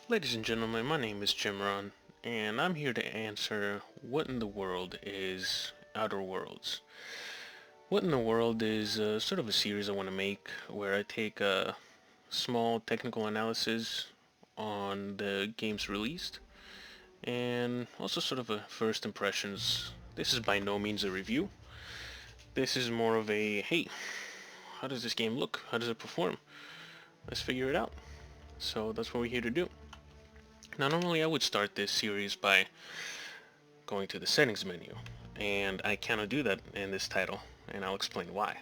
Ladies and gentlemen, my name is Jim Ron, and I'm here to answer what in the world is Outer Worlds. What in the world is sort of a series I want to make where I take a small technical analysis on the games released and also sort of a first impressions. This is by no means a review. This is more of a, hey, how does this game look? How does it perform? Let's figure it out. So that's what we're here to do. Now normally I would start this series by going to the settings menu, and I cannot do that in this title, and I'll explain why.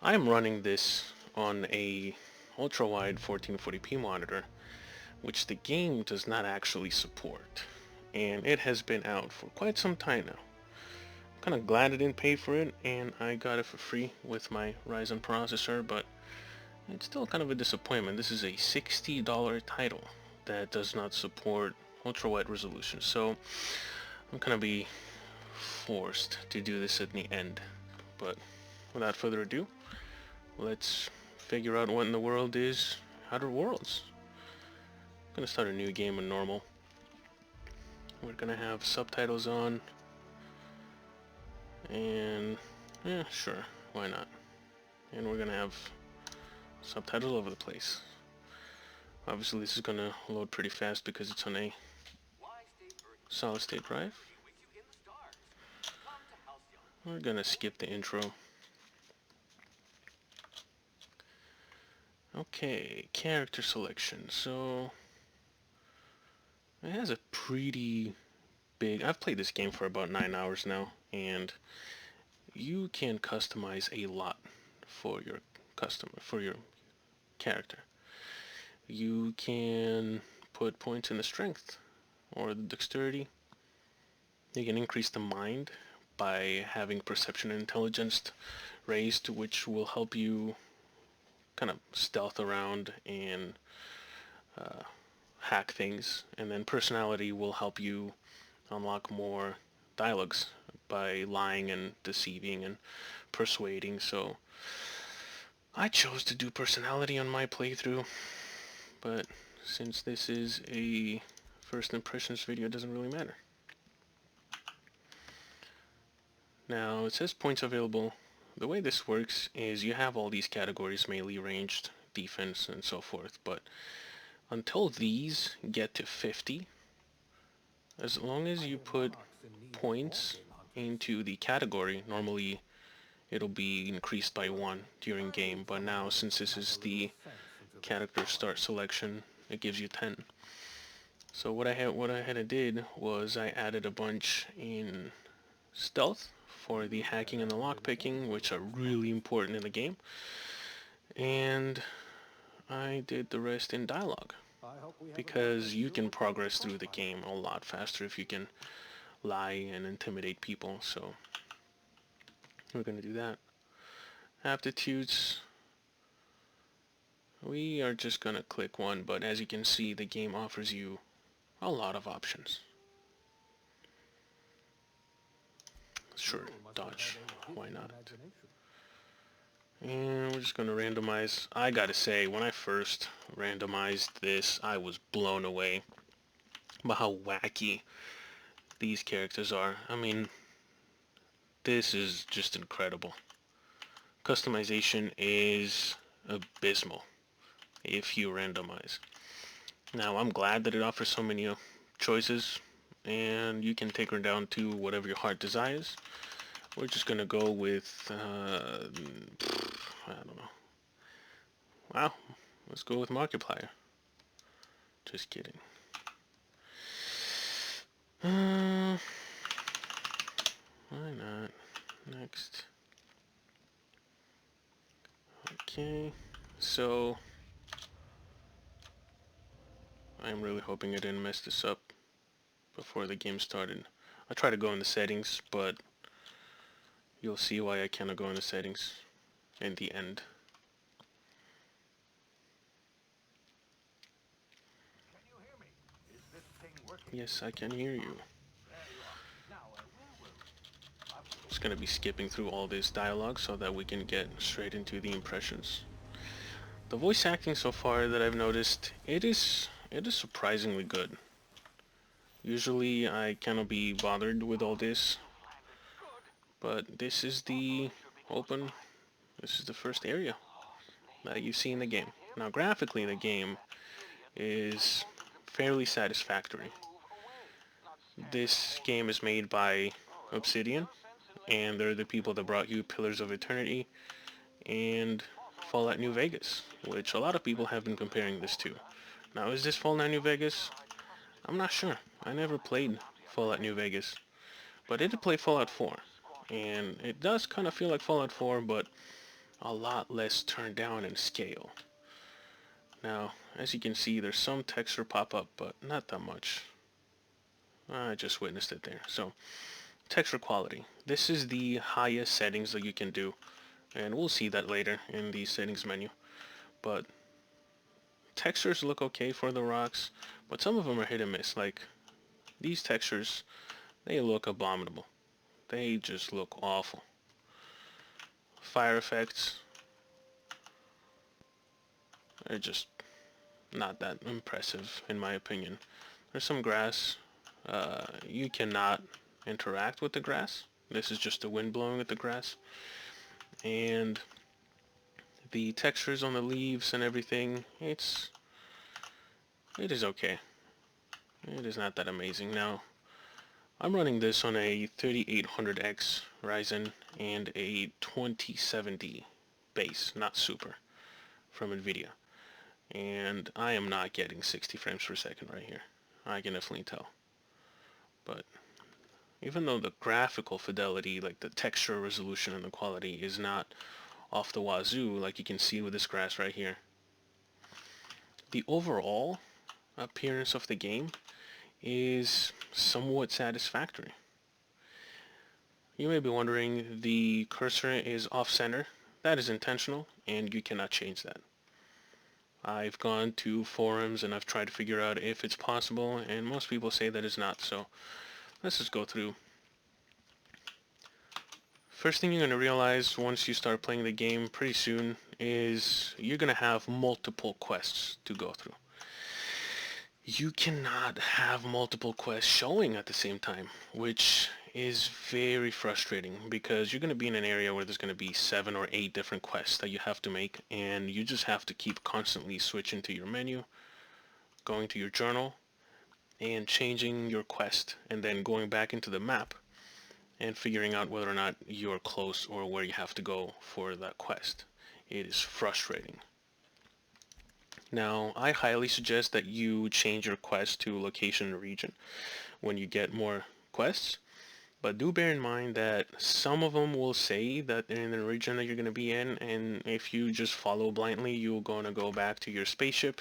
I am running this on a ultra-wide 1440p monitor, which the game does not actually support, and it has been out for quite some time now. I'm kind of glad I didn't pay for it, and I got it for free with my Ryzen processor, but it's still kind of a disappointment. This is a $60 title that does not support ultra-wide resolution, so I'm gonna be forced to do this at the end. But without further ado, let's figure out what in the world is Outer Worlds. I'm gonna start a new game in normal. We're gonna have subtitles on, and yeah, sure, why not? And we're gonna have subtitles all over the place. Obviously this is gonna load pretty fast because it's on a solid state drive. We're gonna skip the intro. Okay, character selection. So it has a pretty big... I've played this game for about 9 hours now, and you can customize a lot for your character. You can put points in the strength or the dexterity. You can increase the mind by having perception and intelligence raised, which will help you kind of stealth around and hack things. And then personality will help you unlock more dialogues by lying and deceiving and persuading. So I chose to do personality on my playthrough, but since this is a first impressions video, it doesn't really matter. Now it says points available. The way this works is you have all these categories, melee, ranged, defense, and so forth, but until these get to 50, as long as you put points into the category, normally it'll be increased by 1 during game, but now since this is the character start selection, it gives you 10. So what I had to did was I added a bunch in stealth for the hacking and the lockpicking, which are really important in the game, and I did the rest in dialogue, because you can progress through the game a lot faster if you can lie and intimidate people. So we're gonna do that. Aptitudes, we are just gonna click one, but as you can see, the game offers you a lot of options. Sure, dodge, why not? And we're just gonna randomize. I gotta say, when I first randomized this, I was blown away by how wacky these characters are. I mean, this is just incredible. Customization is abysmal if you randomize. Now, I'm glad that it offers so many choices, and you can take her down to whatever your heart desires. We're just gonna go with, I don't know. Wow, let's go with Markiplier. Just kidding. Why not? Next. Okay, so I'm really hoping I didn't mess this up before the game started. I try to go in the settings, but you'll see why I cannot go in the settings in the end. Yes, I can hear you. Just gonna be skipping through all this dialogue so that we can get straight into the impressions. The voice acting so far that I've noticed, it is it is surprisingly good. Usually I cannot be bothered with all this, but this is the open, this is the first area that you see in the game. Now graphically the game is fairly satisfactory. This game is made by Obsidian, and they're the people that brought you Pillars of Eternity and Fallout New Vegas, which a lot of people have been comparing this to. Now, is this Fallout New Vegas? I'm not sure. I never played Fallout New Vegas, but I did play Fallout 4, and it does kind of feel like Fallout 4, but a lot less turned down in scale. Now, as you can see, there's some texture pop up, but not that much. I just witnessed it there. So, texture quality. This is the highest settings that you can do, and we'll see that later in the settings menu. But textures look okay for the rocks, but some of them are hit and miss. Like these textures, they look abominable. They just look awful. Fire effects are just not that impressive in my opinion. There's some grass. You cannot interact with the grass. This is just the wind blowing at the grass. And the textures on the leaves and everything, it is okay. It is not that amazing. Now, I'm running this on a 3800X Ryzen and a 2070 base, not super, from Nvidia. And I am not getting 60 frames per second right here. I can definitely tell. But even though the graphical fidelity, like the texture resolution and the quality is not off the wazoo, like you can see with this grass right here, the overall appearance of the game is somewhat satisfactory. You may be wondering, the cursor is off-center. That is intentional, and you cannot change that. I've gone to forums and I've tried to figure out if it's possible, and most people say that it's not, so let's just go through. First thing you're going to realize once you start playing the game pretty soon is you're going to have multiple quests to go through. You cannot have multiple quests showing at the same time, which is very frustrating because you're going to be in an area where there's going to be 7 or 8 different quests that you have to make, and you just have to keep constantly switching to your menu, going to your journal, and changing your quest, and then going back into the map and figuring out whether or not you're close or where you have to go for that quest. It is frustrating. Now, I highly suggest that you change your quest to location and region when you get more quests, but do bear in mind that some of them will say that they're in the region that you're going to be in, and if you just follow blindly, you're going to go back to your spaceship,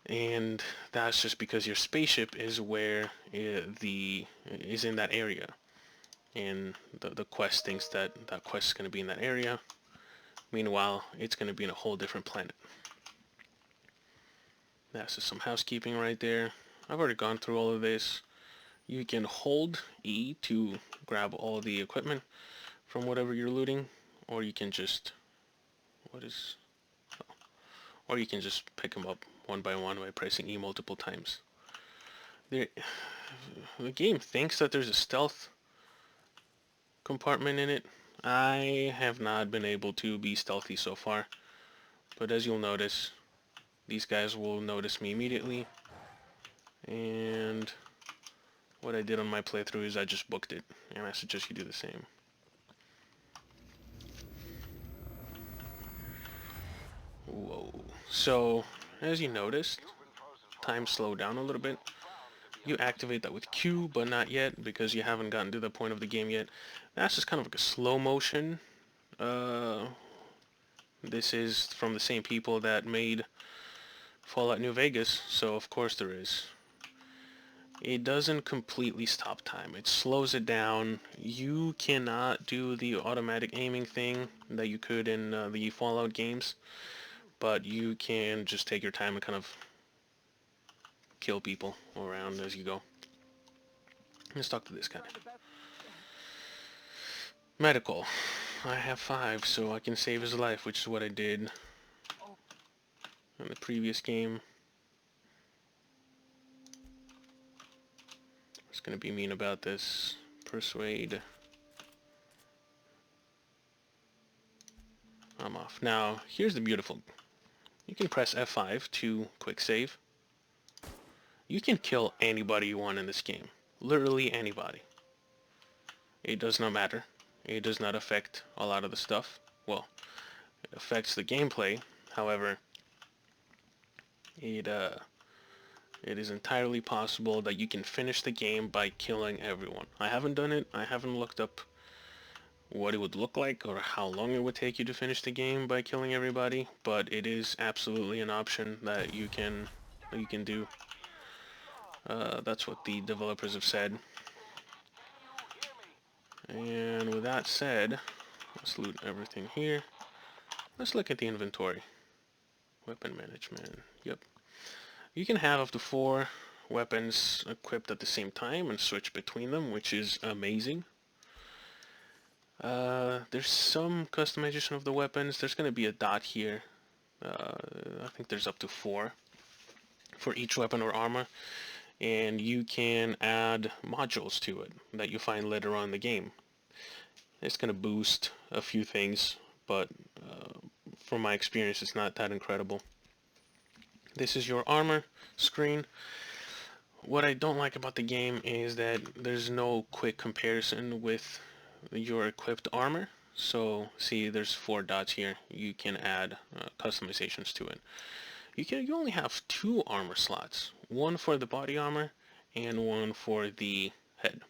and that's just because your spaceship is where is in that area, and the quest thinks that that quest is going to be in that area. Meanwhile, it's going to be in a whole different planet. That's just some housekeeping right there. I've already gone through all of this. You can hold E to grab all the equipment from whatever you're looting, or you can just or you can just pick them up one by pressing E multiple times. The game thinks that there's a stealth compartment in it. I have not been able to be stealthy so far, but as you'll notice, these guys will notice me immediately, and what I did on my playthrough is I just booked it, and I suggest you do the same. Whoa. So, as you noticed, time slowed down a little bit. You activate that with Q, but not yet, because you haven't gotten to the point of the game yet. That's just kind of like a slow motion. This is from the same people that made Fallout New Vegas, so of course there is. It doesn't completely stop time. It slows it down. You cannot do the automatic aiming thing that you could in the Fallout games, but you can just take your time and kind of kill people around as you go. Let's talk to this guy. Medical. I have 5, so I can save his life, which is what I did in the previous game. gonna be mean about this. Persuade. I'm off. Now, here's the beautiful. You can press F5 to quick save. You can kill anybody you want in this game. Literally anybody. It does not matter. It does not affect a lot of the stuff. Well, it affects the gameplay. However, it is entirely possible that you can finish the game by killing everyone. I haven't done it. I haven't looked up what it would look like or how long it would take you to finish the game by killing everybody, but it is absolutely an option that you can do. That's what the developers have said. And with that said, let's loot everything here. Let's look at the inventory. Weapon management. Yep. You can have up to 4 weapons equipped at the same time and switch between them, which is amazing. There's some customization of the weapons. There's going to be a dot here. I think there's up to 4 for each weapon or armor. And you can add modules to it that you find later on in the game. It's going to boost a few things, but from my experience, it's not that incredible. This is your armor screen. What I don't like about the game is that there's no quick comparison with your equipped armor. So see, there's 4 dots here. You can add customizations to it. You only have 2 armor slots, one for the body armor and one for the head.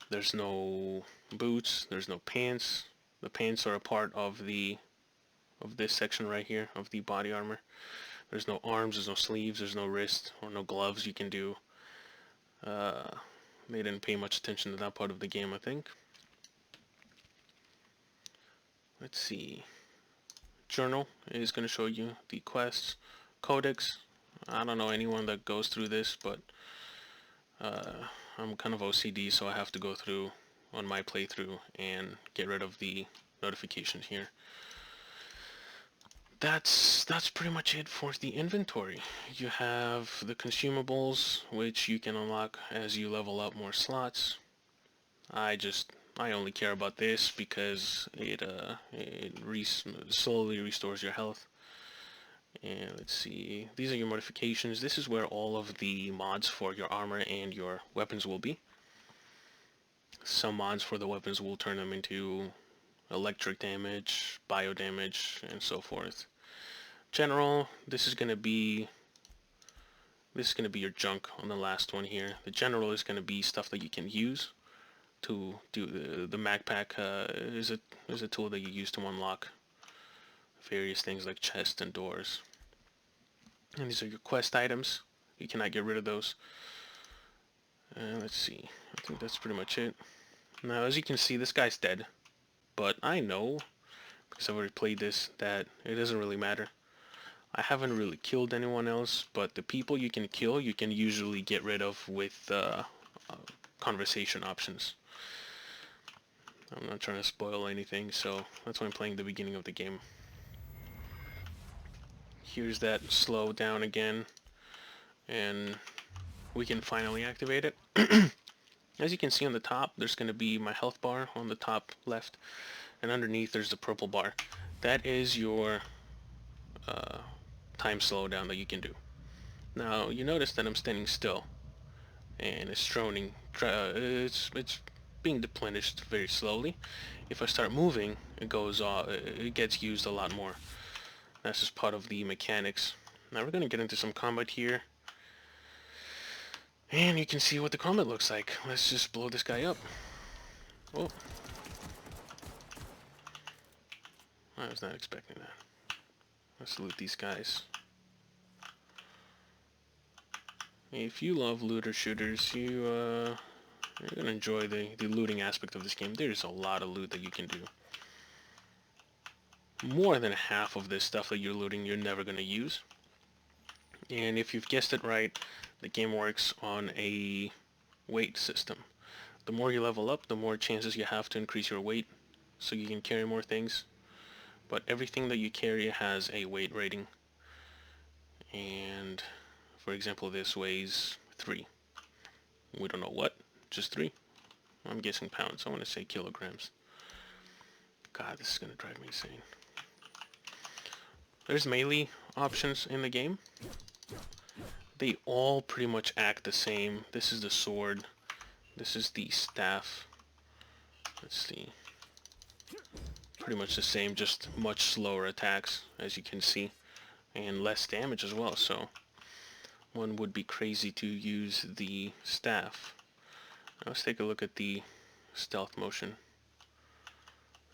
There's no boots, there's no pants. The pants are a part of this section right here of the body armor. There's no arms, there's no sleeves, there's no wrist or no gloves you can do. They didn't pay much attention to that part of the game, I think. Let's see. Journal is going to show you the quests. Codex. I don't know anyone that goes through this, but I'm kind of OCD, so I have to go through on my playthrough and get rid of the notifications here. That's pretty much it for the inventory. You have the consumables, which you can unlock as you level up more slots. I only care about this because it slowly restores your health. And let's see, these are your modifications. This is where all of the mods for your armor and your weapons will be. Some mods for the weapons will turn them into electric damage, bio damage, and so forth. General, this is gonna be your junk on the last one here. The general is gonna be stuff that you can use to do the mag pack. Is a tool that you use to unlock various things like chests and doors. And these are your quest items. You cannot get rid of those. Let's see. I think that's pretty much it. Now, as you can see, this guy's dead. But I know, because I've already played this, that it doesn't really matter. I haven't really killed anyone else, but the people you can kill, you can usually get rid of with conversation options. I'm not trying to spoil anything, so that's why I'm playing the beginning of the game. Here's that slow down again, and we can finally activate it. As you can see on the top, there's going to be my health bar on the top left, and underneath there's the purple bar. That is your time slowdown that you can do. Now you notice that I'm standing still, and it's droning. It's being deplenished very slowly. If I start moving, it goes it gets used a lot more. That's just part of the mechanics. Now we're going to get into some combat here. And you can see what the combat looks like. Let's just blow this guy up. Oh. I was not expecting that. Let's loot these guys. If you love looter shooters, you're going to enjoy the looting aspect of this game. There's a lot of loot that you can do. More than half of this stuff that you're looting you're never going to use. And if you've guessed it right, the game works on a weight system. The more you level up, the more chances you have to increase your weight, so you can carry more things. But everything that you carry has a weight rating. And, for example, this weighs 3. We don't know what, just 3. I'm guessing pounds. I want to say kilograms. God, this is going to drive me insane. There's melee options in the game. They all pretty much act the same. This is the sword. This is the staff. Let's see. Pretty much the same, just much slower attacks, as you can see. And less damage as well, so one would be crazy to use the staff. Now let's take a look at the stealth motion.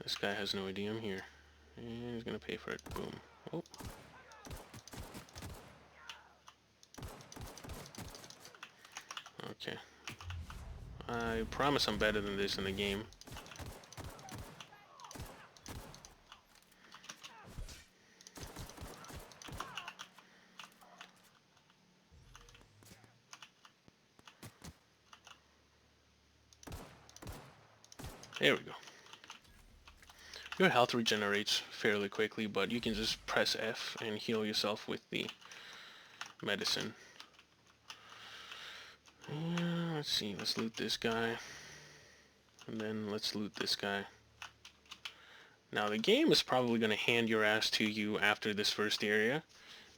This guy has no idea I'm here. And he's gonna pay for it. Boom. Oh. Okay. I promise I'm better than this in the game. There we go. Your health regenerates fairly quickly, but you can just press F and heal yourself with the medicine. Yeah, let's see, let's loot this guy. And then let's loot this guy. Now the game is probably going to hand your ass to you after this first area,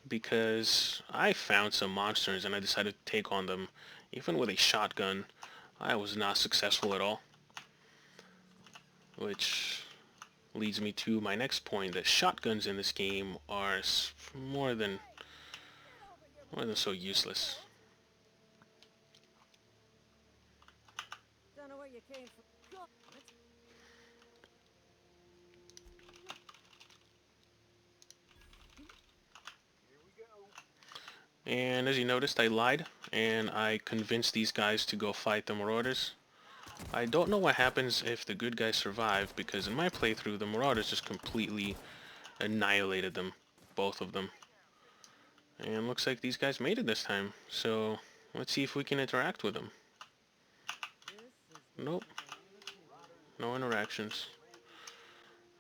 because I found some monsters and I decided to take on them. Even with a shotgun, I was not successful at all. Which leads me to my next point, that shotguns in this game are more than so useless. Don't know where you came from. And as you noticed, I lied, and I convinced these guys to go fight the Marauders. I don't know what happens if the good guys survive, because in my playthrough, the Marauders just completely annihilated them, both of them. And looks like these guys made it this time, so let's see if we can interact with them. Nope. No interactions.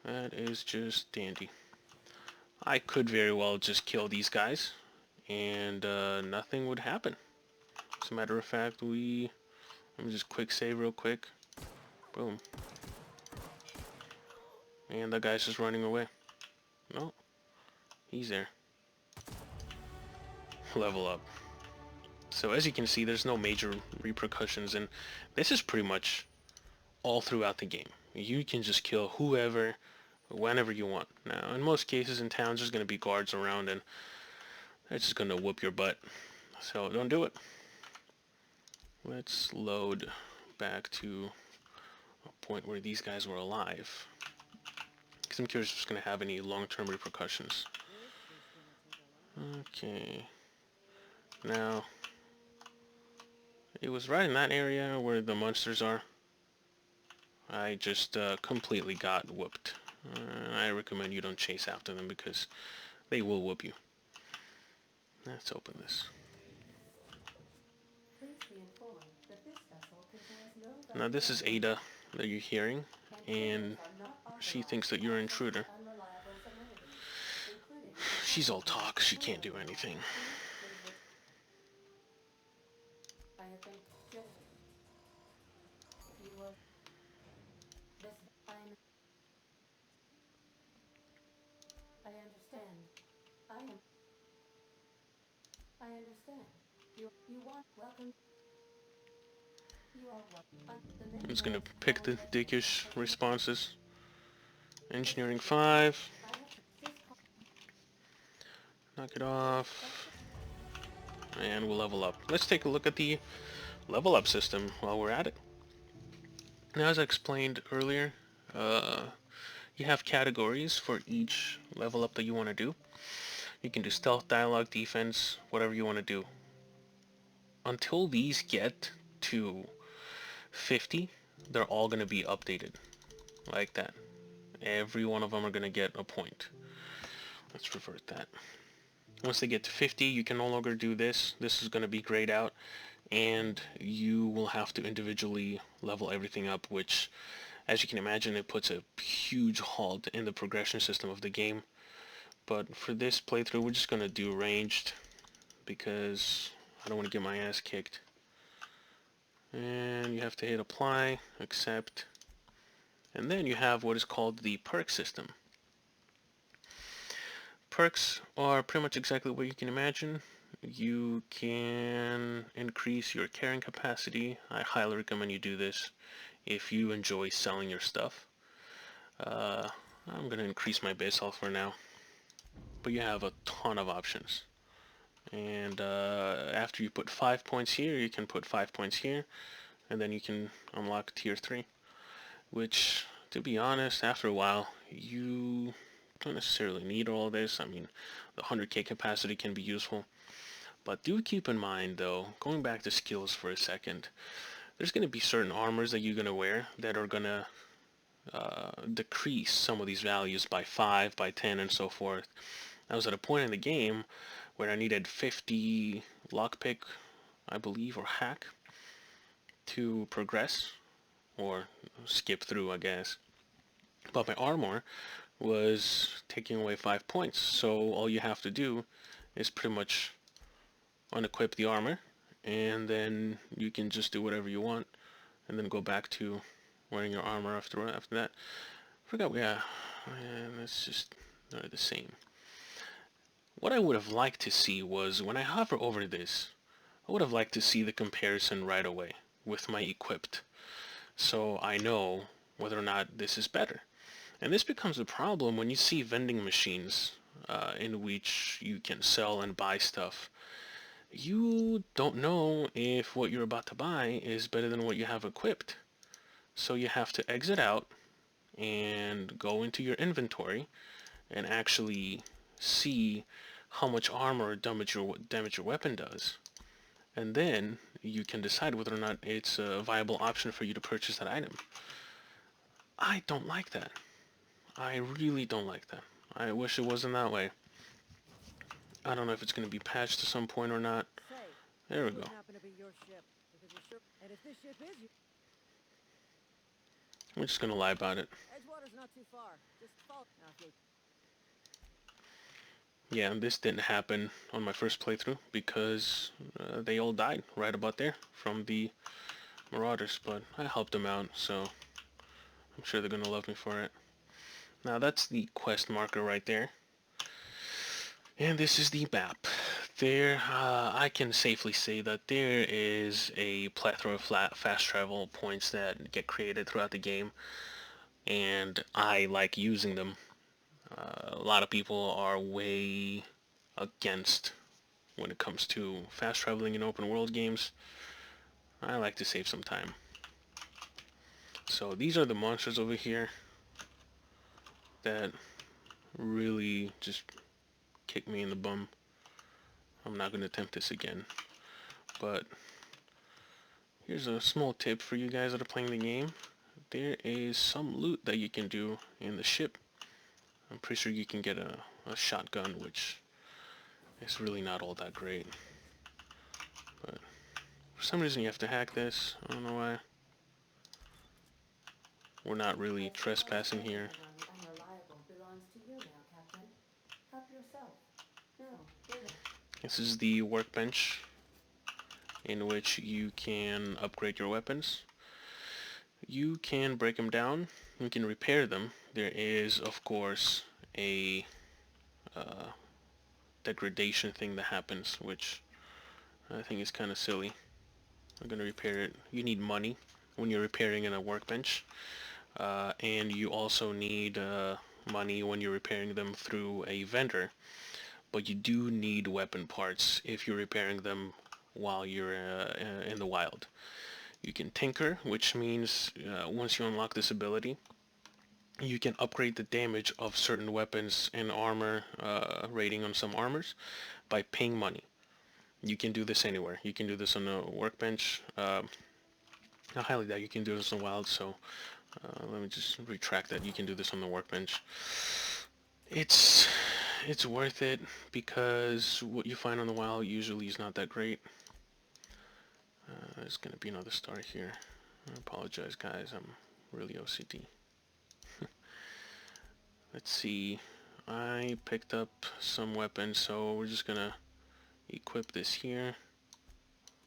That is just dandy. I could very well just kill these guys, and nothing would happen. As a matter of fact, let me just quick save real quick. Boom. And that guy's just running away. No, he's there. Level up. So as you can see, there's no major repercussions, and this is pretty much all throughout the game. You can just kill whoever, whenever you want. Now, in most cases in towns, there's going to be guards around, and they're just going to whoop your butt. So don't do it. Let's load back to a point where these guys were alive, because I'm curious if it's going to have any long-term repercussions. Okay. Now, it was right in that area where the monsters are. I just completely got whooped. I recommend you don't chase after them, because they will whoop you. Let's open this. Now this is Ada that you're hearing, and she thinks that you're an intruder. She's all talk, she can't do anything. I'm just gonna pick the dickish responses. Engineering 5. Knock it off. And we'll level up. Let's take a look at the level up system while we're at it. Now, as I explained earlier, you have categories for each level up that you want to do. You can do stealth, dialogue, defense, whatever you want to do. Until these get to 50, they're all going to be updated like that. Every one of them are going to get a point. Let's revert that. Once they get to 50, you can no longer do this. This is going to be grayed out, and you will have to individually level everything up, which, as you can imagine, it puts a huge halt in the progression system of the game. But for this playthrough, we're just going to do ranged, because I don't want to get my ass kicked. and you have to hit apply, accept, and then you have what is called the perk system. Perks are pretty much exactly what you can imagine. You can increase your carrying capacity. I highly recommend you do this if you enjoy selling your stuff. I'm going to increase my base health for now, but you have a ton of options. And after you put 5 points here, you can put 5 points here, and then you can unlock tier 3, which, to be honest, after a while, you don't necessarily need all this. I mean, the 100k capacity can be useful, but do keep in mind, though, going back to skills for a second, there's going to be certain armors that you're going to wear that are going to decrease some of these values by 5, by 10, and so forth. I was at a point in the game where I needed 50 lockpick, I believe, or hack to progress, or skip through, I guess. But my armor was taking away 5 points, so all you have to do is pretty much unequip the armor, and then you can just do whatever you want, and then go back to wearing your armor after that. Forgot, yeah, that's just they're the same. What I would have liked to see was, when I hover over this, I would have liked to see the comparison right away with my equipped, so I know whether or not this is better. And this becomes a problem when you see vending machines in which you can sell and buy stuff. You don't know if what you're about to buy is better than what you have equipped. So you have to exit out and go into your inventory and actually see how much armor or damage your weapon does. And then you can decide whether or not it's a viable option for you to purchase that item. I don't like that. I really don't like that. I wish it wasn't that way. I don't know if it's going to be patched at some point or not. There we go. We're just going to lie about it. Yeah, this didn't happen on my first playthrough because they all died right about there from the marauders, but I helped them out, so I'm sure they're going to love me for it. Now that's the quest marker right there. And this is the map. There, I can safely say that there is a plethora of fast travel points that get created throughout the game, and I like using them. A lot of people are way against when it comes to fast traveling in open world games. I like to save some time. So these are the monsters over here that really just kick me in the bum. I'm not going to attempt this again. But here's a small tip for you guys that are playing the game. There is some loot that you can do in the ship. I'm pretty sure you can get a shotgun, which is really not all that great. But for some reason you have to hack this. I don't know why. We're not really trespassing here. This is the workbench in which you can upgrade your weapons. You can break them down, you can repair them. There is, of course, a degradation thing that happens, which I think is kind of silly. I'm going to repair it. You need money when you're repairing in a workbench, and you also need money when you're repairing them through a vendor, but you do need weapon parts if you're repairing them while you're in the wild. You can tinker, which means once you unlock this ability, you can upgrade the damage of certain weapons and armor rating on some armors by paying money. You can do this anywhere. You can do this on a workbench. I highly doubt you can do this in wild, so let me just retract that. You can do this on the workbench. It's worth it because what you find on the wild usually is not that great. There's gonna be another star here. I apologize, guys. I'm really OCD. Let's see. I picked up some weapons, so we're just gonna equip this here.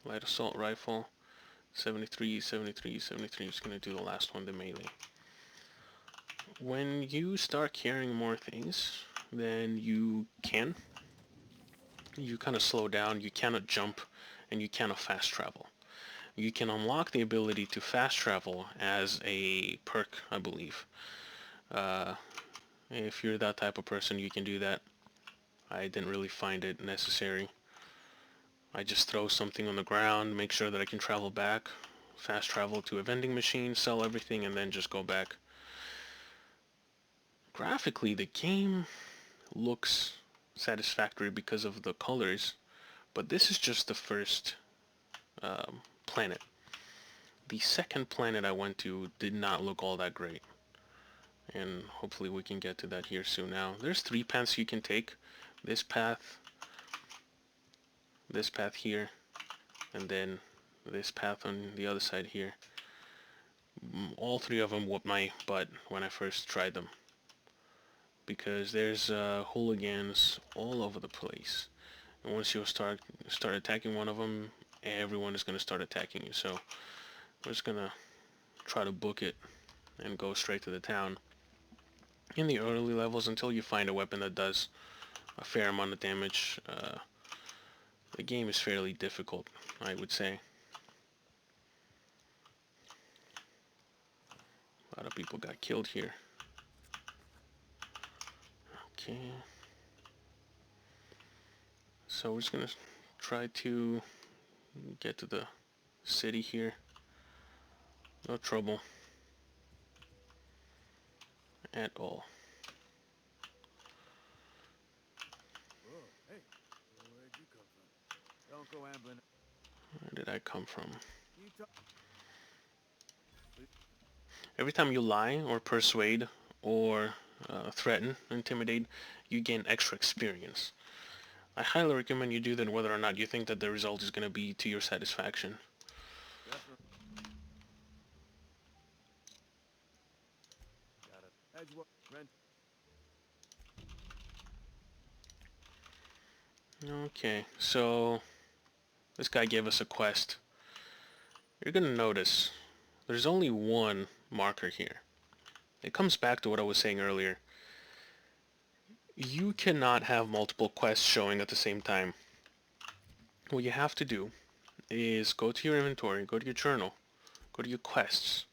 Light assault rifle. 73, 73, 73. Just gonna do the last one, the melee. When you start carrying more things, then you kind of slow down, you cannot jump, and you cannot fast travel. You can unlock the ability to fast travel as a perk, I believe. If you're that type of person, you can do that. I didn't really find it necessary. I just throw something on the ground, make sure that I can travel back, fast travel to a vending machine, sell everything, and then just go back. Graphically, the game looks satisfactory because of the colors, but this is just the first planet. The second planet I went to did not look all that great, and hopefully we can get to that here soon. Now, there's 3 paths you can take. This path here, and then this path on the other side here. All 3 of them whooped my butt when I first tried them, because there's hooligans all over the place, and once you start attacking one of them, everyone is going to start attacking you. So we're just gonna try to book it and go straight to the town in the early levels until you find a weapon that does a fair amount of damage. The game is fairly difficult, I would say. A lot of people got killed here. Okay. So we're just gonna try to get to the city here. No trouble at all. Whoa, hey, where'd you come from? Don't go ambling. Where did I come from? You talk. Every time you lie or persuade or threaten, intimidate, you gain extra experience. I highly recommend you do that whether or not you think that the result is going to be to your satisfaction. Definitely. Got it. Edgewood. Rent. Okay, so this guy gave us a quest. You're going to notice there's only one marker here. It comes back to what I was saying earlier. You cannot have multiple quests showing at the same time. What you have to do is go to your inventory, go to your journal, go to your quests.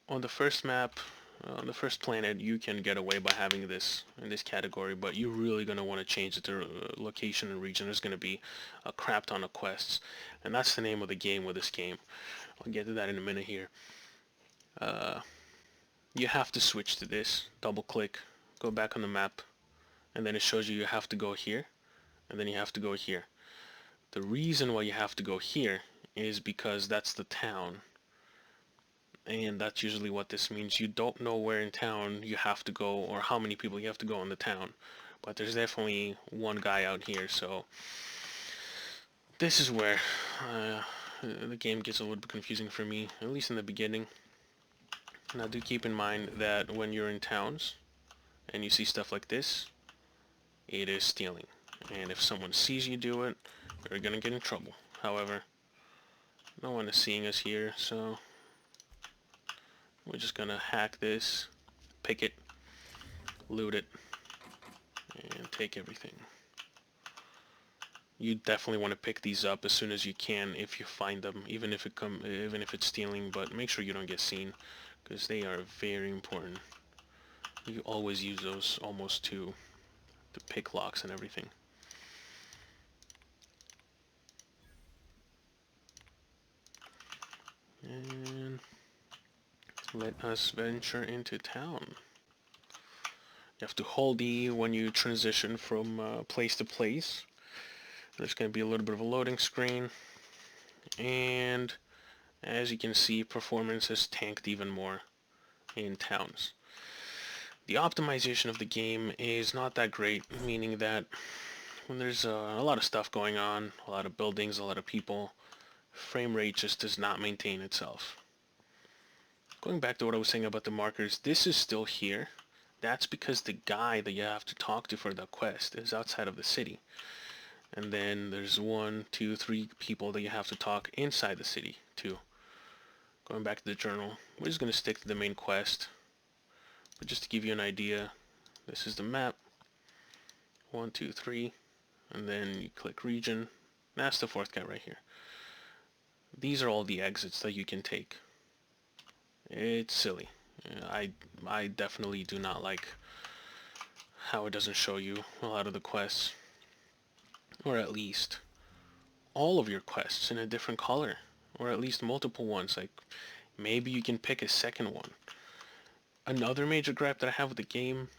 On the first map, on the first planet, you can get away by having this in this category, but you're really going to want to change it to location and region. There's going to be a crap ton of quests, and that's the name of the game with this game. I'll get to that in a minute here. You have to switch to this, double click, go back on the map, and then it shows you have to go here, and then you have to go here. The reason why you have to go here is because that's the town, and that's usually what this means. You don't know where in town you have to go or how many people you have to go in the town, but there's definitely one guy out here, so this is where the game gets a little bit confusing for me, at least in the beginning. Now do keep in mind that when you're in towns and you see stuff like this, it is stealing, and if someone sees you do it, you're gonna get in trouble. However, no one is seeing us here, so we're just gonna hack this, pick it, loot it, and take everything. You definitely want to pick these up as soon as you can if you find them, even if it's stealing, but make sure you don't get seen, because they are very important. You always use those almost to pick locks and everything. And let us venture into town. You have to hold E when you transition from place to place. There's going to be a little bit of a loading screen, and as you can see, performance has tanked even more in towns. The optimization of the game is not that great, meaning that when there's a lot of stuff going on, a lot of buildings, a lot of people, frame rate just does not maintain itself. Going back to what I was saying about the markers, this is still here. That's because the guy that you have to talk to for the quest is outside of the city. And then there's 1, 2, 3 people that you have to talk inside the city to. Going back to the journal, we're just going to stick to the main quest. But just to give you an idea, this is the map. 1, 2, 3. And then you click region. That's the 4th guy right here. These are all the exits that you can take. It's silly. I definitely do not like how it doesn't show you a lot of the quests. Or at least all of your quests in a different color. Or at least multiple ones. Like, maybe you can pick a second one. Another major gripe that I have with the game,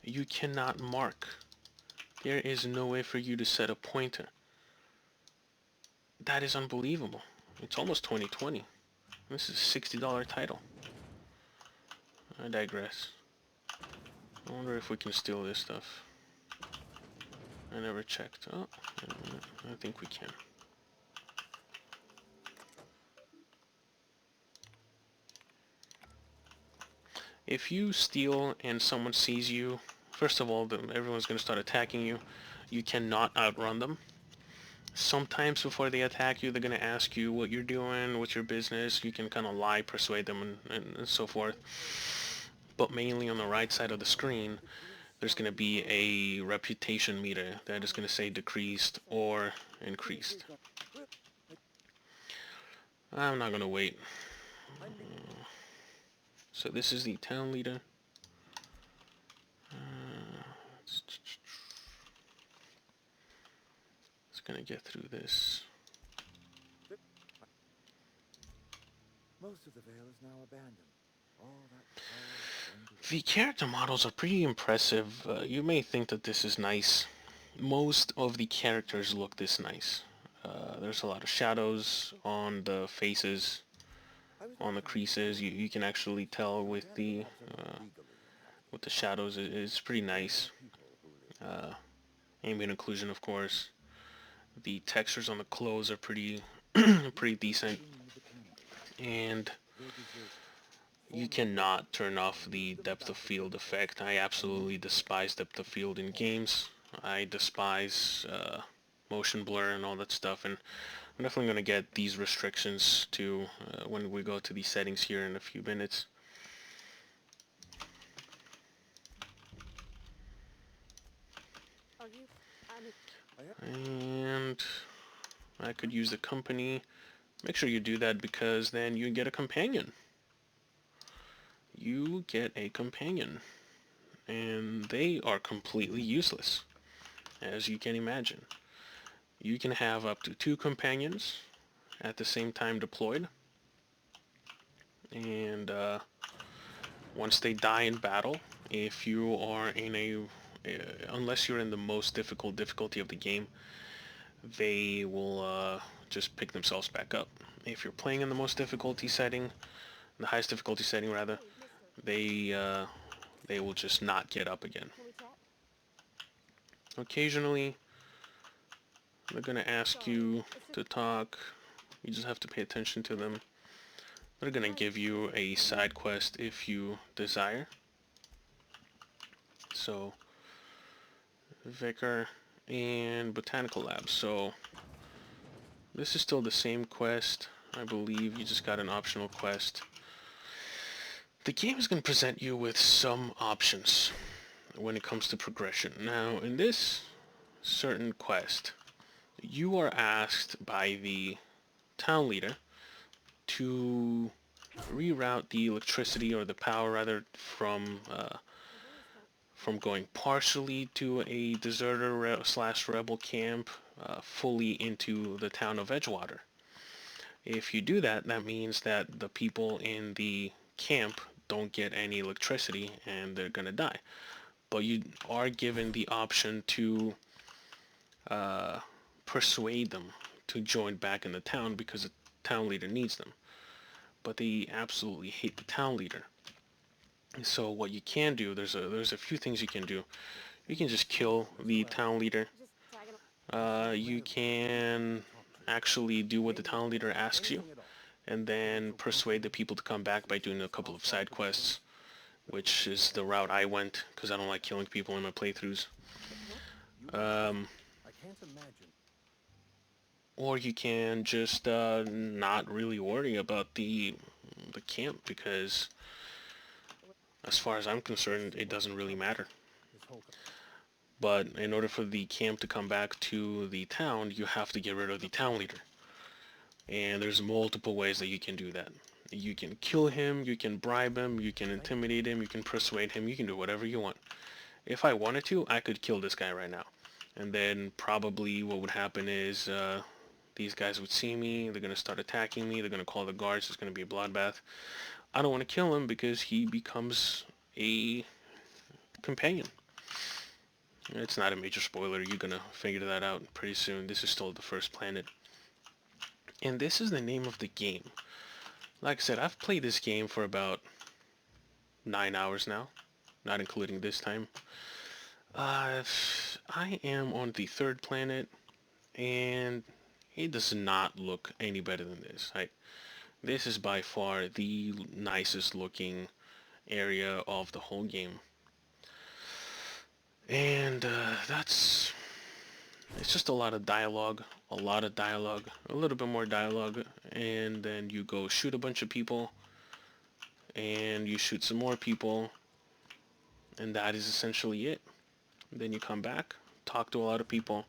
you cannot mark. There is no way for you to set a pointer. That is unbelievable. It's almost 2020. This is a $60 title. I digress. I wonder if we can steal this stuff. I never checked. Oh, I think we can. If you steal and someone sees you, first of all, everyone's going to start attacking you. You cannot outrun them. Sometimes before they attack you, they're going to ask you what you're doing, what's your business. You can kind of lie, persuade them, and so forth. But mainly on the right side of the screen, there's going to be a reputation meter that is going to say decreased or increased. I'm not going to wait. So this is the town leader. It's going to get through this. Most of the Vale is now abandoned. All that The character models are pretty impressive. You may think that this is nice. Most of the characters look this nice. There's a lot of shadows on the faces, on the creases. You can actually tell with the shadows. It's pretty nice. Ambient occlusion, of course. The textures on the clothes are pretty pretty decent, and you cannot turn off the depth of field effect. I absolutely despise depth of field in games. I despise motion blur and all that stuff, and I'm definitely going to get these restrictions to when we go to the settings here in a few minutes. And I could use the company. Make sure you do that because then you get a companion. You get a companion. And they are completely useless, as you can imagine. You can have up to 2 companions at the same time deployed. And once they die in battle, if you are in unless you're in the most difficult difficulty of the game, they will just pick themselves back up. If you're playing in the most difficulty setting, the highest difficulty setting rather, they will just not get up again. Occasionally, they're gonna ask you to talk. You just have to pay attention to them. They're gonna give you a side quest if you desire. So, Vicar and Botanical Lab. So, this is still the same quest. I believe you just got an optional quest. The game is going to present you with some options when it comes to progression. Now, in this certain quest, you are asked by the town leader to reroute the electricity or the power rather from going partially to a deserter slash rebel camp fully into the town of Edgewater. If you do that, that means that the people in the camp don't get any electricity and they're gonna die. But you are given the option to persuade them to join back in the town because the town leader needs them. But they absolutely hate the town leader. So what you can do, there's a few things you can do. You can just kill the town leader. You can actually do what the town leader asks you, and then persuade the people to come back by doing a couple of side quests, which is the route I went because I don't like killing people in my playthroughs. or you can just not really worry about the camp, because as far as I'm concerned, it doesn't really matter. This whole But in order for the camp to come back to the town, you have to get rid of the town leader. And there's multiple ways that you can do that. You can kill him, you can bribe him, you can intimidate him, you can persuade him, you can do whatever you want. If I wanted to, I could kill this guy right now. And then probably what would happen is these guys would see me, they're going to start attacking me, they're going to call the guards, it's going to be a bloodbath. I don't want to kill him because he becomes a companion. It's not a major spoiler, you're going to figure that out pretty soon. This is still the first planet. And this is the name of the game. Like I said, I've played this game for about 9 hours now, not including this time. I am on the third planet, and it does not look any better than this. This is by far the nicest looking area of the whole game. And it's just a lot of dialogue, a little bit more dialogue, and then you go shoot a bunch of people, and you shoot some more people, and that is essentially it. Then you come back, talk to a lot of people,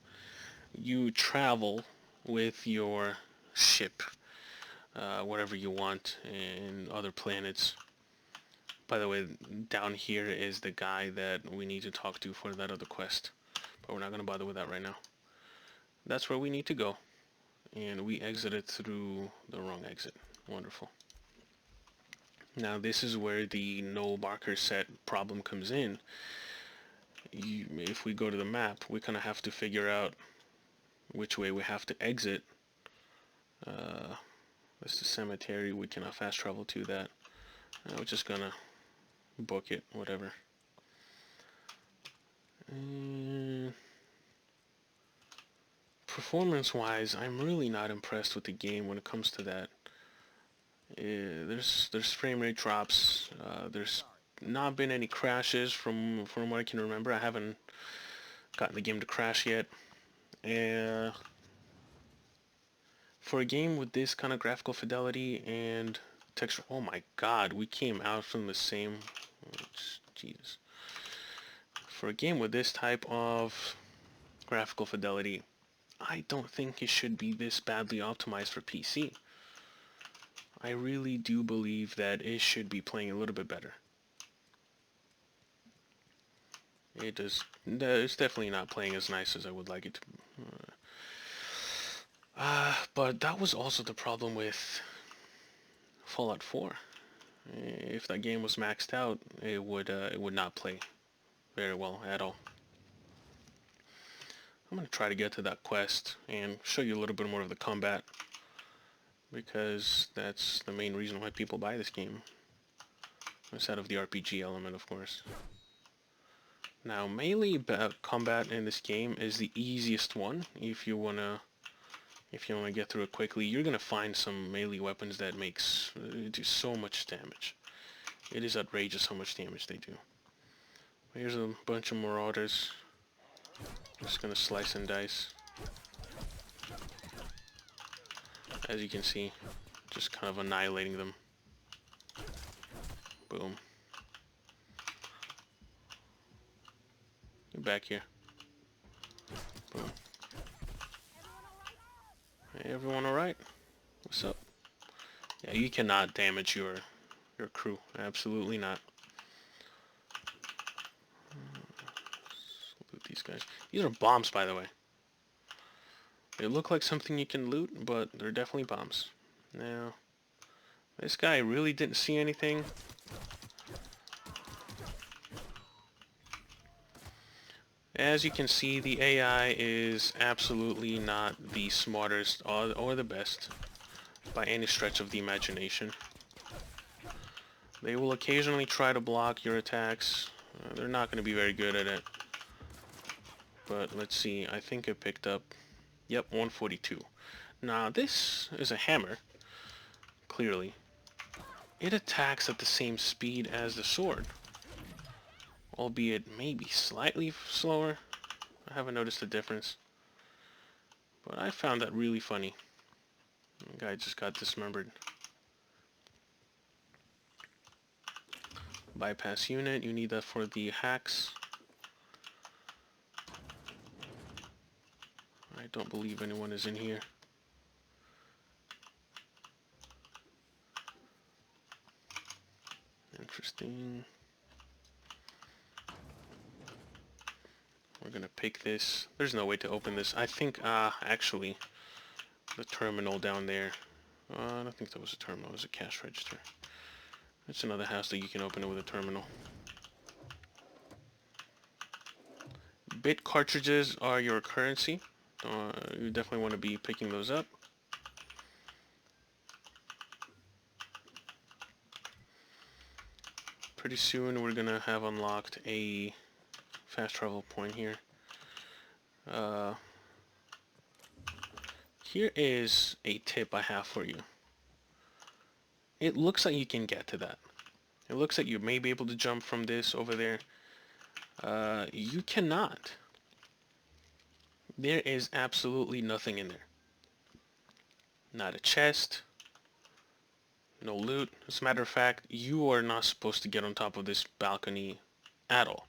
you travel with your ship, wherever you want in other planets. By the way, down here is the guy that we need to talk to for that other quest, but we're not going to bother with that right now. That's where we need to go, and we exited through the wrong exit. Wonderful. Now this is where the no marker set problem comes in. If we go to the map, we kind of have to figure out which way we have to exit. That's the cemetery. We cannot fast travel to that. We're just gonna book it, whatever. Performance-wise, I'm really not impressed with the game when it comes to that. There's frame rate drops. There's not been any crashes from what I can remember. I haven't gotten the game to crash yet. For a game with this kind of graphical fidelity and texture, oh my god, we came out from the same. Jesus. For a game with this type of graphical fidelity, I don't think it should be this badly optimized for PC. I really do believe that it should be playing a little bit better. It's definitely not playing as nice as I would like it to. But that was also the problem with Fallout 4. If that game was maxed out, it would not play very well at all. I'm going to try to get to that quest and show you a little bit more of the combat, because that's the main reason why people buy this game, instead of the RPG element, of course. Now, melee combat in this game is the easiest one. If you wanna get through it quickly, you're gonna find some melee weapons that do so much damage. It is outrageous how much damage they do. Here's a bunch of marauders. Just gonna slice and dice. As you can see, just kind of annihilating them. Boom. Get back here. Boom. Hey, everyone alright? What's up? Yeah, you cannot damage your crew. Absolutely not. Loot these guys. These are bombs, by the way. They look like something you can loot, but they're definitely bombs. Now, this guy really didn't see anything. As you can see, the AI is absolutely not the smartest or the best by any stretch of the imagination. They will occasionally try to block your attacks. They're not going to be very good at it. But let's see, I think I picked up, yep, 142. Now this is a hammer, clearly. It attacks at the same speed as the sword, albeit maybe slightly slower. I haven't noticed the difference. But I found that really funny. The guy just got dismembered. Bypass unit, you need that for the hacks. I don't believe anyone is in here. Interesting. We're gonna pick this. There's no way to open this. I think, actually, the terminal down there. I don't think that was a terminal, it was a cash register. It's another house that you can open it with a terminal. Bit cartridges are your currency. You definitely want to be picking those up. Pretty soon we're gonna have unlocked a fast travel point here. Here is a tip I have for you. It looks like you can get to that. It looks like you may be able to jump from this over there. You cannot. There is absolutely nothing in there. Not a chest. No loot. As a matter of fact, you are not supposed to get on top of this balcony at all.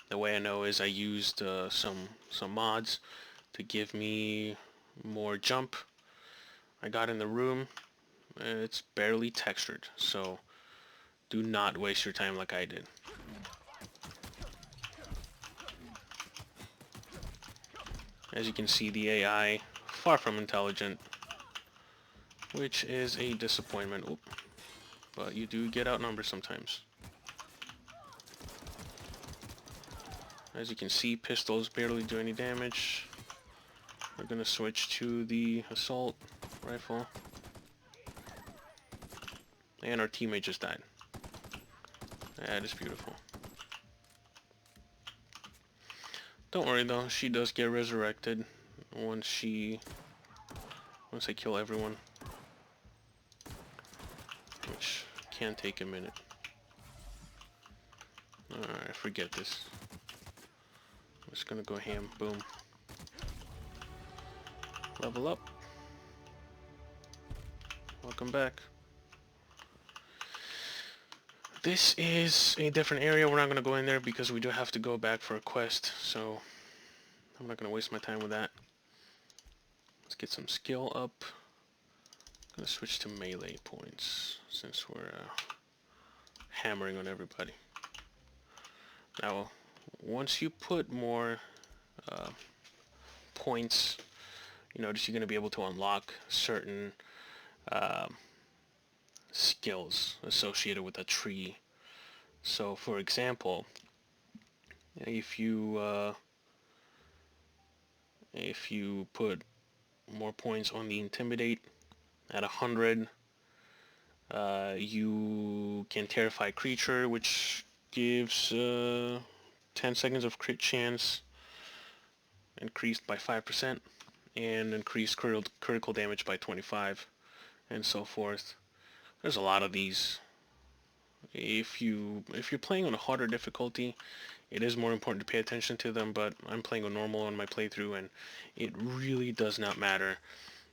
The way I know is I used some mods to give me more jump. I got in the room. It's barely textured, so do not waste your time like I did. As you can see, the AI, far from intelligent, which is a disappointment. Oop. But you do get outnumbered sometimes. As you can see, pistols barely do any damage. We're gonna switch to the assault rifle. And our teammate just died. That is beautiful. Don't worry though, she does get resurrected once I kill everyone. Which can take a minute. Alright, forget this. I'm just gonna go ham, boom. Level up. Welcome back. This is a different area. We're not going to go in there because we do have to go back for a quest, so I'm not going to waste my time with that. Let's get some skill up. I'm going to switch to melee points since we're hammering on everybody. Now, once you put more points, you notice you're going to be able to unlock certain skills associated with a tree. So, for example, if you put more points on the intimidate at 100, you can terrify creature, which gives 10 seconds of crit chance increased by 5%, and increased critical damage by 25, and so forth. There's a lot of these. If you're playing on a harder difficulty, it is more important to pay attention to them, but I'm playing on normal on my playthrough, and it really does not matter.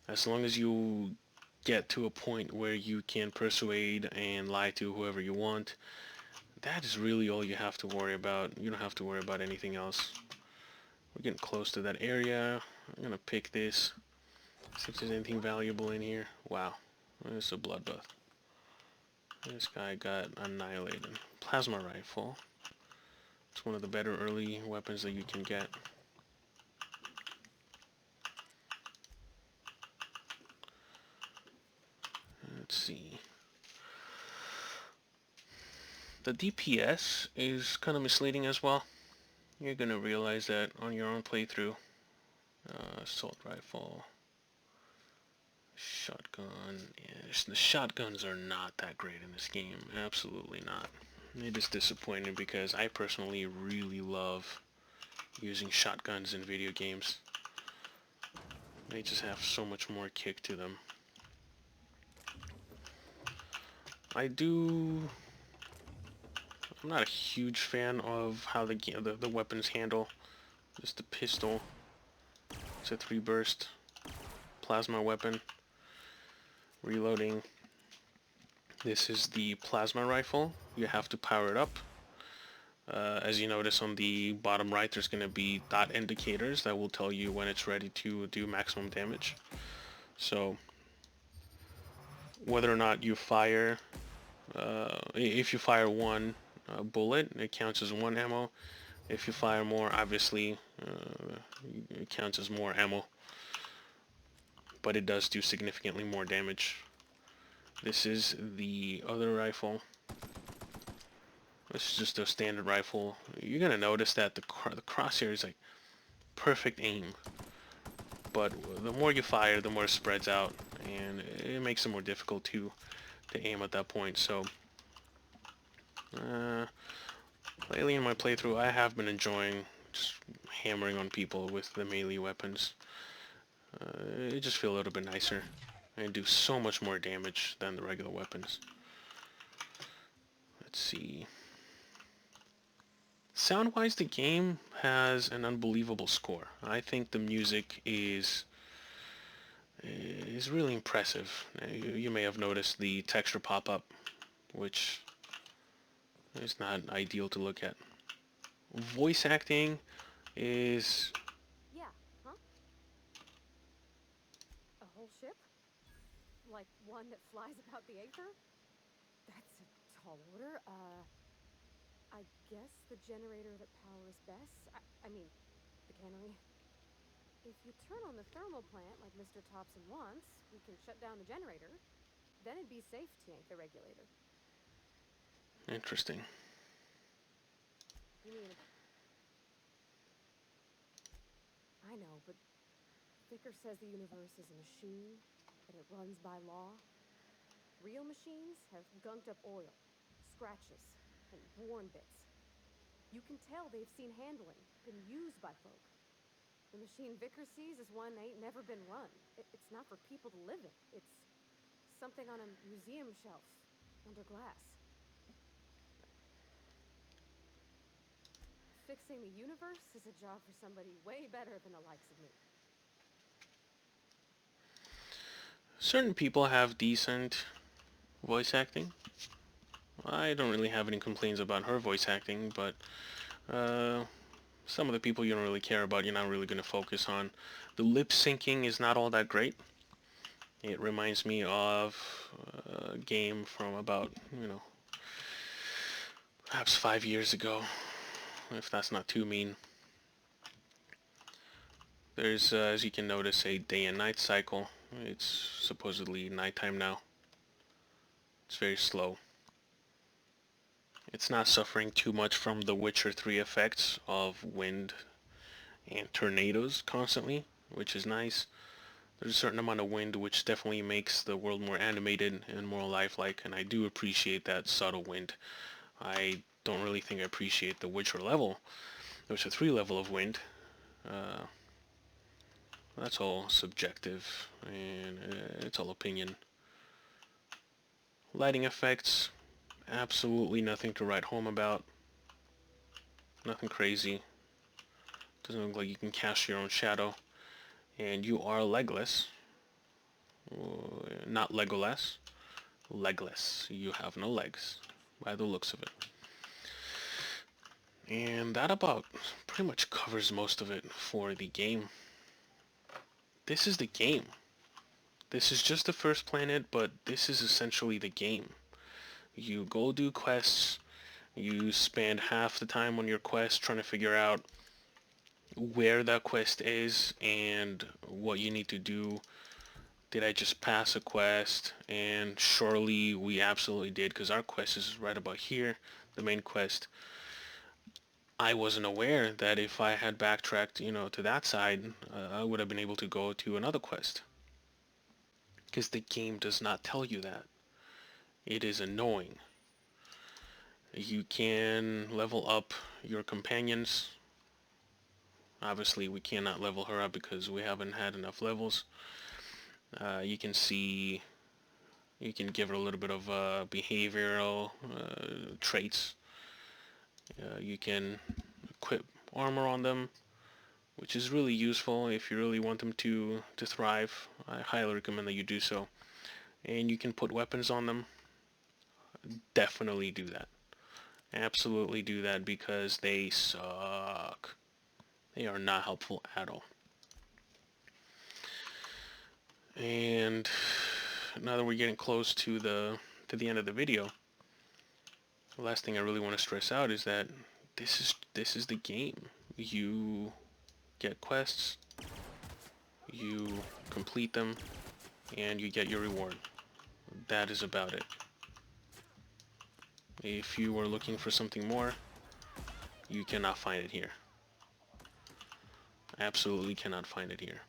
As long as you get to a point where you can persuade and lie to whoever you want, that is really all you have to worry about. You don't have to worry about anything else. We're getting close to that area. I'm gonna pick this. See if there's anything valuable in here. Wow, it's a bloodbath. This guy got annihilated. Plasma rifle. It's one of the better early weapons that you can get. Let's see. The DPS is kind of misleading as well. You're going to realize that on your own playthrough. Assault rifle. Shotgun. Yes, the shotguns are not that great in this game. Absolutely not. It is disappointing because I personally really love using shotguns in video games. They just have so much more kick to them. I'm not a huge fan of how the weapons handle. Just the pistol It's a 3-burst plasma weapon. Reloading. This is the plasma rifle. You have to power it up. As you notice on the bottom right, there's going to be dot indicators that will tell you when it's ready to do maximum damage. So whether or not you fire, if you fire one bullet, it counts as one ammo. If you fire more, obviously, it counts as more ammo. But it does do significantly more damage. This is the other rifle. This is just a standard rifle. You're gonna notice that the crosshair is like perfect aim, but the more you fire, the more it spreads out, and it makes it more difficult to aim at that point. So lately in my playthrough, I have been enjoying just hammering on people with the melee weapons. It just feels a little bit nicer and do so much more damage than the regular weapons. Let's see. Sound-wise, the game has an unbelievable score. I think the music is really impressive. You may have noticed the texture pop-up, which is not ideal to look at. Voice acting is... Yeah, huh? A whole ship? Like one that flies about the aether? That's a tall order. I guess the generator that powers Bess? I mean, the cannery. If you turn on the thermal plant like Mr. Thompson wants, we can shut down the generator. Then it'd be safe to yank the regulator. interesting. You mean... I know, but Vicker says the universe is a machine, and it runs by law. Real machines have gunked up oil, scratches, and worn bits. You can tell they've seen handling, been used by folk. The machine Vicker sees is one that ain't never been run. It's not for people to live in. It's something on a museum shelf, under glass. Fixing the universe is a job for somebody way better than the likes of me. Certain people have decent voice acting. I don't really have any complaints about her voice acting, but some of the people you don't really care about, you're not really going to focus on. The lip syncing is not all that great. It reminds me of a game from about, perhaps 5 years ago, if that's not too mean. There's, as you can notice, a day and night cycle. It's supposedly nighttime now. It's very slow. It's not suffering too much from the Witcher 3 effects of wind and tornadoes constantly, which is nice. There's a certain amount of wind which definitely makes the world more animated and more lifelike, and I do appreciate that subtle wind. I don't really think I appreciate the Witcher 3 level of wind. That's all subjective, and it's all opinion. Lighting effects, absolutely nothing to write home about. Nothing crazy. Doesn't look like you can cast your own shadow. And you are legless. Not Legolas. Legless. You have no legs, by the looks of it. And that about pretty much covers most of it for the game. This is the game. This is just the first planet, but this is essentially the game. You go do quests. You spend half the time on your quest trying to figure out where that quest is and what you need to do. Did I just pass a quest? And surely we absolutely did, because our quest is right about here, the main quest. I wasn't aware that if I had backtracked, to that side, I would have been able to go to another quest. Because the game does not tell you that. It is annoying. You can level up your companions. Obviously, we cannot level her up because we haven't had enough levels. You can see, you can give her a little bit of behavioral traits. You can equip armor on them. which is really useful if you really want them to thrive. I highly recommend that you do so. And you can put weapons on them. Definitely do that. Absolutely do that because they suck. They are not helpful at all. And now that we're getting close to the end of the video, the last thing I really want to stress out is that this is the game. You get quests, you complete them, and you get your reward. That is about it. If you are looking for something more, you cannot find it here. Absolutely cannot find it here.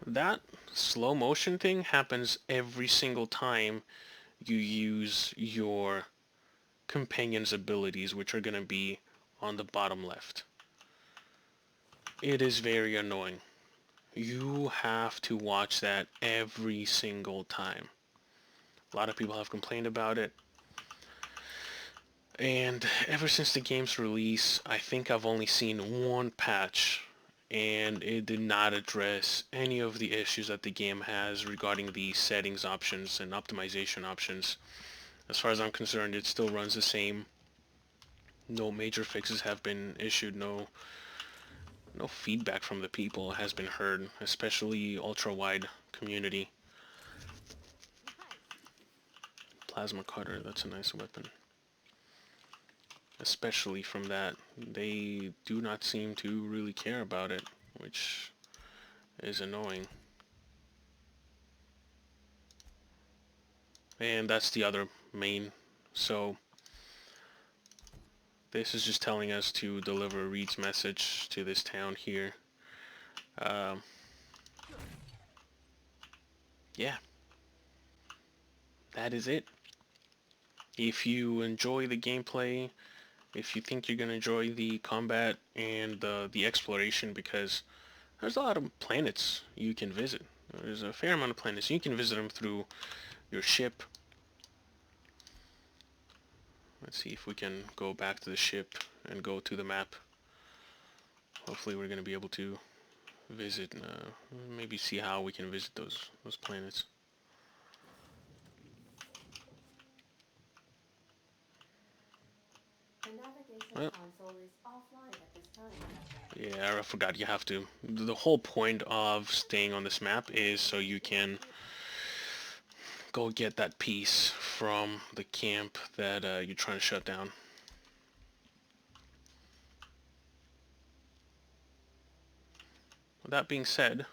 That slow motion thing happens every single time you use your companion's abilities, which are going to be on the bottom left. It is very annoying. You have to watch that every single time. A lot of people have complained about it. And ever since the game's release, I think I've only seen one patch, and it did not address any of the issues that the game has regarding the settings options and optimization options. As far as I'm concerned, it still runs the same. No major fixes have been issued. No feedback from the people has been heard, especially ultra-wide community. Plasma cutter, that's a nice weapon. Especially from that, they do not seem to really care about it, which is annoying. And that's the other main. So this is just telling us to deliver Reed's message to this town here. Yeah, that is it. If you enjoy the gameplay, if you think you're going to enjoy the combat and the exploration, because there's a lot of planets you can visit. There's a fair amount of planets. You can visit them through your ship. Let's see if we can go back to the ship and go to the map. Hopefully we're going to be able to visit, maybe see how we can visit those planets. The navigation Well, console is offline at this time. yeah, I forgot you have to. The whole point of staying on this map is so you can go get that piece from the camp that you're trying to shut down. With that being said,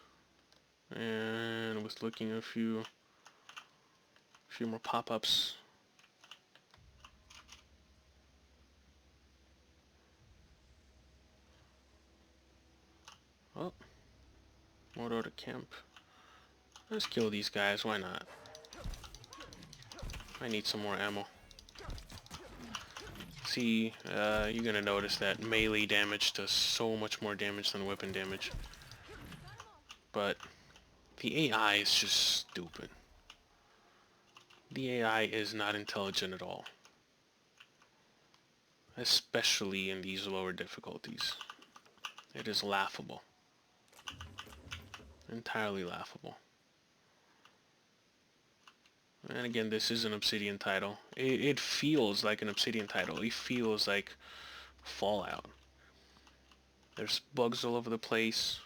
and with looking at a few more pop-ups. Oh, more to camp. Let's kill these guys, why not? I need some more ammo. See, you're gonna notice that melee damage does so much more damage than weapon damage. But the AI is just stupid. The AI is not intelligent at all. Especially in these lower difficulties. It is laughable. Entirely laughable. And again, this is an Obsidian title. It feels like an Obsidian title. It feels like Fallout. There's bugs all over the place.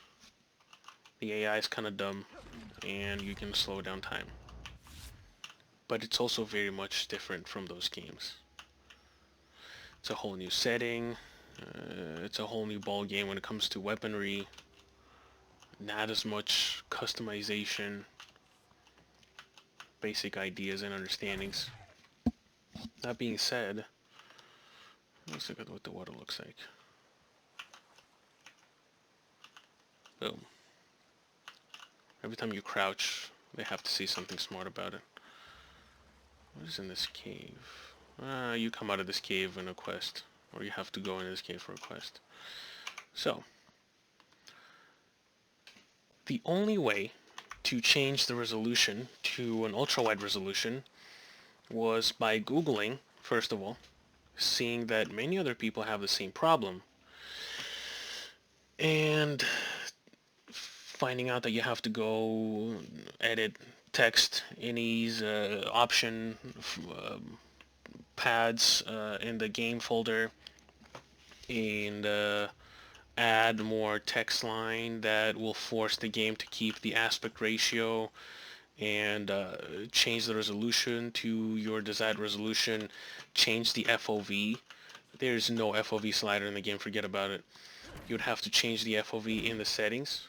The AI is kind of dumb. And you can slow down time. But it's also very much different from those games. It's a whole new setting. It's a whole new ball game when it comes to weaponry. Not as much customization. Basic ideas and understandings. That being said, let's look at what the water looks like. Boom. Every time you crouch, they have to see something smart about it. What is in this cave? You come out of this cave in a quest. Or you have to go into this cave for a quest. So, the only way to change the resolution to an ultra-wide resolution was by Googling, first of all, seeing that many other people have the same problem, and finding out that you have to go edit text in these option pads in the game folder, and add more text line that will force the game to keep the aspect ratio, and change the resolution to your desired resolution, change the FOV. There's no FOV slider in the game, forget about it. You would have to change the FOV in the settings,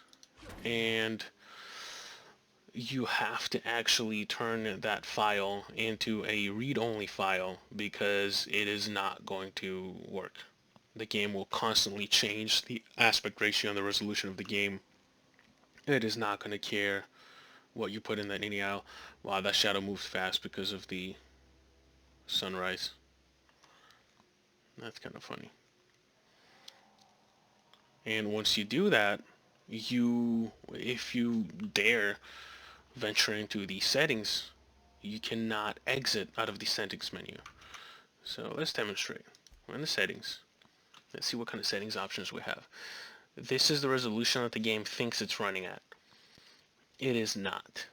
and you have to actually turn that file into a read-only file because it is not going to work. The game will constantly change the aspect ratio and the resolution of the game. It is not going to care what you put in that anyhow. Wow, that shadow moves fast because of the sunrise. That's kind of funny. And once you do that, if you dare venture into the settings, you cannot exit out of the settings menu. So let's demonstrate. We're in the settings. Let's see what kind of settings options we have. This is the resolution that the game thinks it's running at. It is not.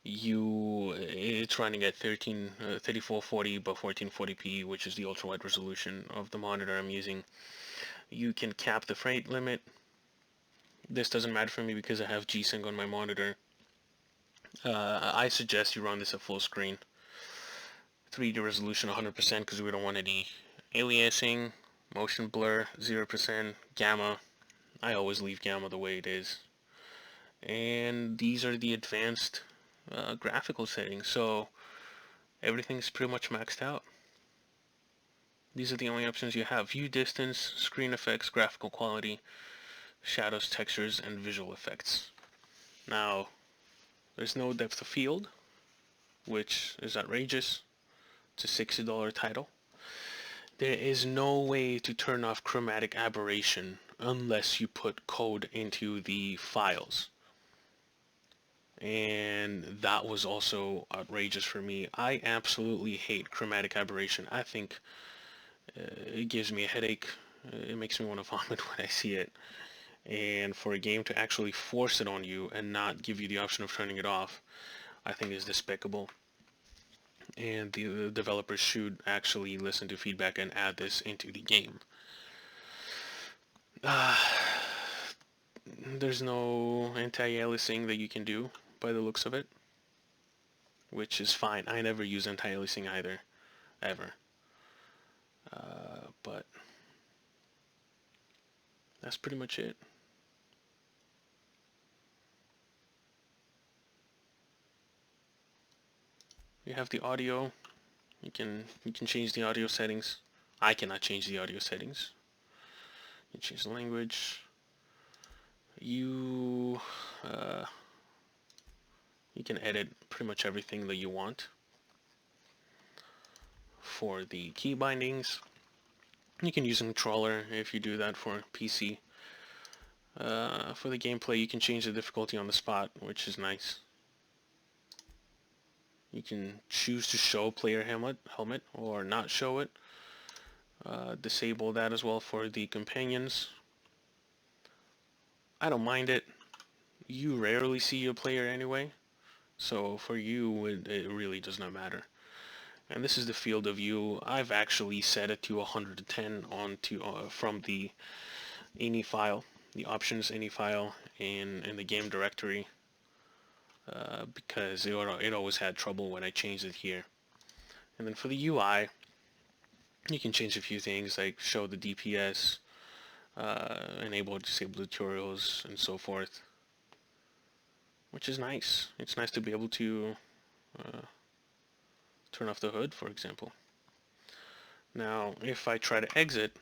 It's running at 3440 by 1440p, which is the ultra wide resolution of the monitor I'm using. You can cap the frame limit. This doesn't matter for me because I have G-Sync on my monitor. I suggest you run this at full screen. 3D resolution 100% because we don't want any aliasing. Motion blur 0%. Gamma, I always leave gamma the way it is. And these are the advanced graphical settings, so everything's pretty much maxed out. These are the only options you have: view distance, screen effects, graphical quality, shadows, textures, and visual effects. Now, there's no depth of field, which is outrageous. It's a $60 title. There is no way to turn off chromatic aberration unless you put code into the files. And that was also outrageous for me. I absolutely hate chromatic aberration. I think it gives me a headache. It makes me want to vomit when I see it. And for a game to actually force it on you and not give you the option of turning it off, I think is despicable. And the developers should actually listen to feedback and add this into the game. There's no anti-aliasing that you can do by the looks of it, which is fine. I never use anti-aliasing either, ever. But that's pretty much it. You have the audio. You can change the audio settings. I cannot change the audio settings. You change the language. You can edit pretty much everything that you want. For the key bindings, you can use a controller if you do that for PC. For the gameplay, you can change the difficulty on the spot, which is nice. You can choose to show player helmet or not show it. Disable that as well for the companions. I don't mind it. You rarely see your player anyway, so for you it really does not matter. And this is the field of view. I've actually set it to 110 from the ini file, the options ini file in the game directory, because it always had trouble when I changed it here. And then for the UI, you can change a few things like show the DPS, enable or disable tutorials, and so forth, which is nice. It's nice to be able to turn off the hood, for example. Now, if I try to exit,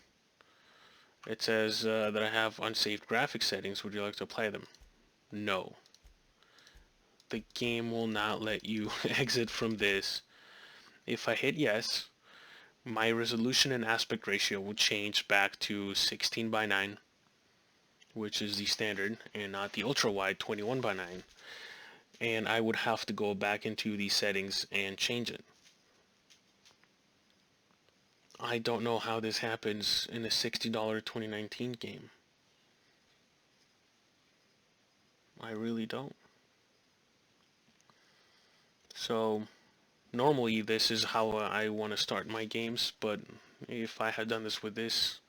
it says that I have unsaved graphic settings. Would you like to apply them? No. The game will not let you exit from this. If I hit yes, my resolution and aspect ratio will change back to 16 by 9, which is the standard, and not the ultra wide 21 by 9. And I would have to go back into the settings and change it. I don't know how this happens in a $60 2019 game. I really don't. So normally this is how I want to start my games, but if I had done this with this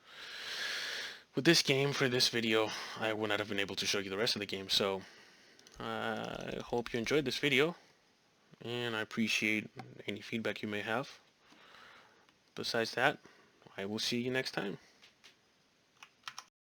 game for this video, I would not have been able to show you the rest of the game. So I hope you enjoyed this video, and I appreciate any feedback you may have. Besides that, I will see you next time.